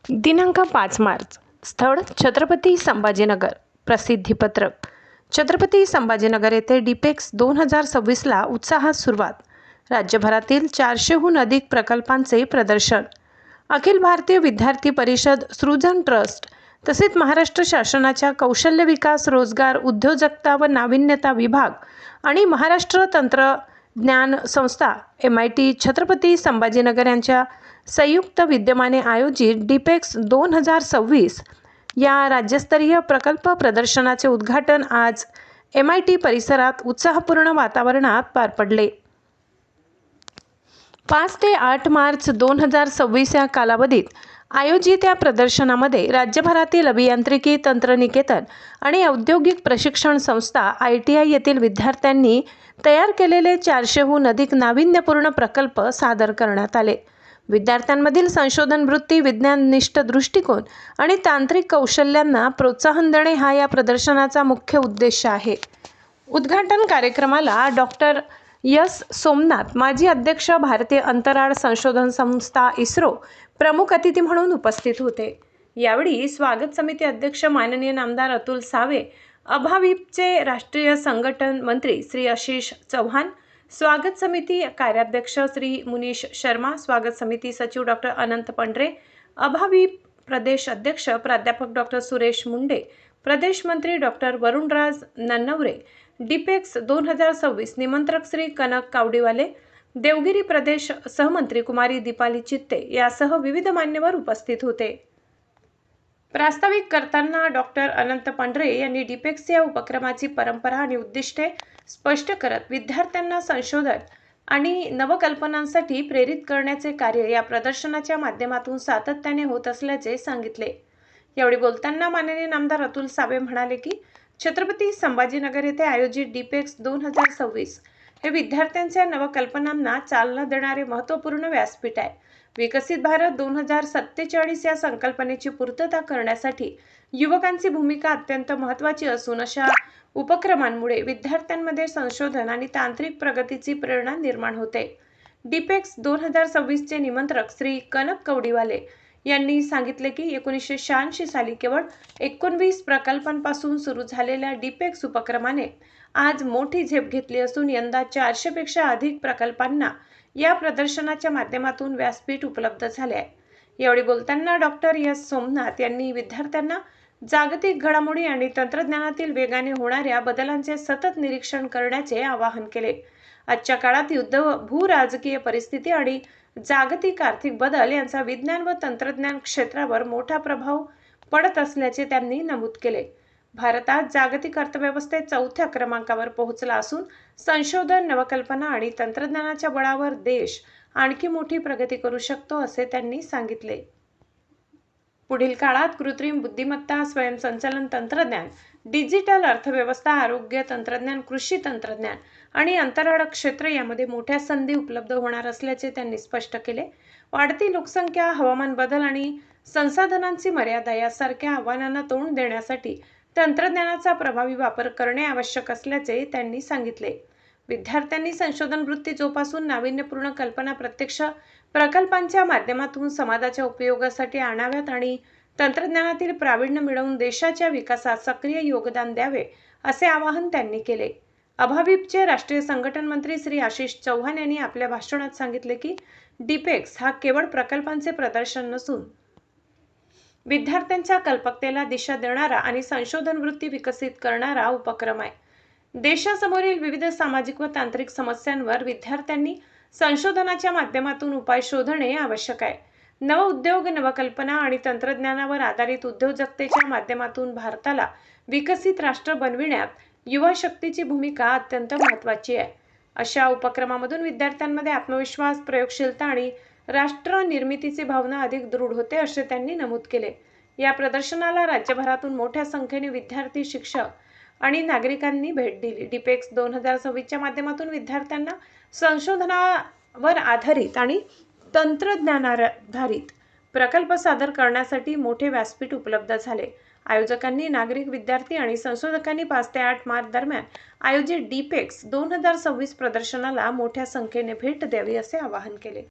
दिनांक 5 मार्च. स्थळ छत्रपती संभाजीनगर. प्रसिद्धीपत्रक. छत्रपती संभाजीनगर येथे डिपेक्स 2026ला उत्साहात सुरुवात. राज्यभरातील 400हून अधिक प्रकल्पांचे प्रदर्शन. अखिल भारतीय विद्यार्थी परिषद, सृजन ट्रस्ट तसेच महाराष्ट्र शासनाच्या कौशल्य विकास, रोजगार, उद्योजकता व नाविन्यता विभाग आणि महाराष्ट्र तंत्रज्ञान संस्था MIT छत्रपती संभाजीनगर यांच्या संयुक्त विद्यमाने आयोजित डिपेक्स 2026 या राज्यस्तरीय प्रकल्प प्रदर्शनाचे उद्घाटन आज MIT परिसरात उत्साहपूर्ण वातावरणात पार पडले. 5 ते 8 मार्च 2026 या कालावधीत आयोजित या प्रदर्शनामध्ये राज्यभरातील अभियांत्रिकी, तंत्रनिकेतन आणि औद्योगिक प्रशिक्षण संस्था ITI येथील विद्यार्थ्यांनी तयार केलेले 400हून अधिक नाविन्यपूर्ण प्रकल्प सादर करण्यात आले. विद्यार्थ्यांमधील संशोधन वृत्ती, विज्ञाननिष्ठ दृष्टिकोन आणि तांत्रिक कौशल्यांना प्रोत्साहन देणे हा या प्रदर्शनाचा मुख्य उद्देश आहे. उद्घाटन कार्यक्रमाला डॉक्टर S. सोमनाथ, माजी अध्यक्ष, भारतीय अंतराळ संशोधन संस्था इस्रो, प्रमुख अतिथी म्हणून उपस्थित होते. यावेळी स्वागत समिती अध्यक्ष माननीय नामदार अतुल सावे, अभाविपचे राष्ट्रीय संघटन मंत्री श्री आशिष चौहान, स्वागत समिती कार्याध्यक्ष श्री मुनीश शर्मा, स्वागत समिती सचिव डॉक्टर अनंत पंढरे, अभाविप प्रदेश अध्यक्ष प्राध्यापक डॉक्टर सुरेश मुंडे, प्रदेश मंत्री डॉक्टर वरुणराज नन्नवरे, डिपेक्स 2026 निमंत्रक श्री कनक कावडीवाले, देवगिरी प्रदेश सहमंत्री कुमारी दीपाली चित्ते यासह विविध मान्यवर उपस्थित होते. प्रास्ताविक करताना डॉक्टर अनंत पंढरे यांनी डिपेक्स या उपक्रमाची परंपरा आणि उद्दिष्टे स्पष्ट करत विद्यार्थ्यांना संशोधन आणि नवकल्पनांसाठी प्रेरित करण्याचे कार्य या प्रदर्शनाच्या माध्यमातून सातत्याने होत असल्याचे सांगितले. यावेळी बोलताना माननीय नामदार अतुल सावे म्हणाले की छत्रपती संभाजीनगर येथे आयोजित डिपेक्स 2026 हे विद्यार्थ्यांच्या नवकल्पनांना चालना देणारे महत्त्वपूर्ण व्यासपीठ आहे. विकसित भारत 2047 या संकल्पनेची पूर्तता करण्यासाठी युवकांची भूमिका अत्यंत महत्त्वाची असून अशा उपक्रमांमुळे विद्यार्थ्यांमध्ये संशोधन आणि तांत्रिक प्रगतीची प्रेरणा निर्माण होते. डिपेक्स 2026 चे निमंत्रक श्री कनक कवडीवाले यांनी सांगितले की 1986 साली केवळ 19 प्रकल्पांपासून सुरू झालेल्या डिपेक्स उपक्रमाने आज मोठी झेप घेतली असून यंदा 400 पेक्षा अधिक प्रकल्पांना या प्रदर्शनाच्या माध्यमातून व्यासपीठ उपलब्ध झाले आहे. यावेळी बोलताना डॉक्टर S. सोमनाथ यांनी विद्यार्थ्यांना जागतिक घडामोडी आणि तंत्रज्ञानातील वेगाने होणाऱ्या बदलांचे सतत निरीक्षण करण्याचे आवाहन केले. आजच्या काळात युद्ध, भूराजकीय परिस्थिती आणि जागतिक आर्थिक बदल यांचा विज्ञान व तंत्रज्ञान क्षेत्रावर मोठा प्रभाव पडत असल्याचे त्यांनी नमूद केले. भारत आज जागतिक अर्थव्यवस्थेत 4थ्या क्रमांकावर पोहोचला असून संशोधन, नवकल्पना आणि तंत्रज्ञानाच्या बळावर देश आणखी मोठी प्रगती करू शकतो असे त्यांनी सांगितले. पुढील काळात कृत्रिम बुद्धिमत्ता, स्वयंसंचालन तंत्रज्ञान, डिजिटल अर्थव्यवस्था, आरोग्य तंत्रज्ञान, कृषी तंत्रज्ञान आणि अंतराळ क्षेत्र यामध्ये मोठ्या संधी उपलब्ध होणार असल्याचे त्यांनी स्पष्ट केले. वाढती लोकसंख्या, हवामान बदल आणि संसाधनांची मर्यादा यासारख्या आव्हानांना तोंड देण्यासाठी तंत्रज्ञानाचा प्रभावी वापर करणे आवश्यक असल्याचे त्यांनी सांगितले. विद्यार्थ्यांनी संशोधन वृत्ती जोपासून नाविन्यपूर्ण कल्पना प्रत्यक्ष प्रकल्पांच्या माध्यमातून समाजाच्या उपयोगासाठी आणाव्यात आणि तंत्रज्ञानातील प्रावीण्य मिळवून देशाच्या विकासात सक्रिय योगदान द्यावे असे आवाहन त्यांनी केले. अभाविपचे राष्ट्रीय संघटन मंत्री श्री आशिष चौहान यांनी आपल्या भाषणात सांगितले की डिपेक्स हा केवळ प्रकल्पांचे प्रदर्शन नसून विद्यार्थ्यांच्या कल्पकतेला दिशा देणारा आणि संशोधन वृत्ती विकसित करणारा उपक्रम आहे. देशासमोरील विविध सामाजिक व तांत्रिक समस्यांवर विद्यार्थ्यांनी संशोधनाच्या माध्यमातून उपाय शोधणे आवश्यक आहे. नवउद्योग, नवकल्पना आणि तंत्रज्ञानावर आधारित उद्योजकतेच्या माध्यमातून भारताला विकसित राष्ट्र बनविण्यात युवा शक्तीची भूमिका अत्यंत महत्त्वाची आहे. अशा उपक्रमामधून विद्यार्थ्यांमध्ये आत्मविश्वास, प्रयोगशीलता आणि राष्ट्र निर्मितीची भावना अधिक दृढ होते असे त्यांनी नमूद केले. या प्रदर्शनाला राज्यभरातून मोठ्या संख्येने विद्यार्थी, शिक्षक आणि नागरिकांनी भेट दिली. डिपेक्स 2026च्या माध्यमातून विद्यार्थ्यांना संशोधनावर आधारित आणि तंत्रज्ञानाधारित प्रकल्प सादर करण्यासाठी मोठे व्यासपीठ उपलब्ध झाले. आयोजकांनी नागरिक, विद्यार्थी आणि संशोधकांनी 5 ते 8 मार्च दरम्यान आयोजित डिपेक्स 2026 प्रदर्शनाला मोठ्या संख्येने भेट द्यावी असे आवाहन केले.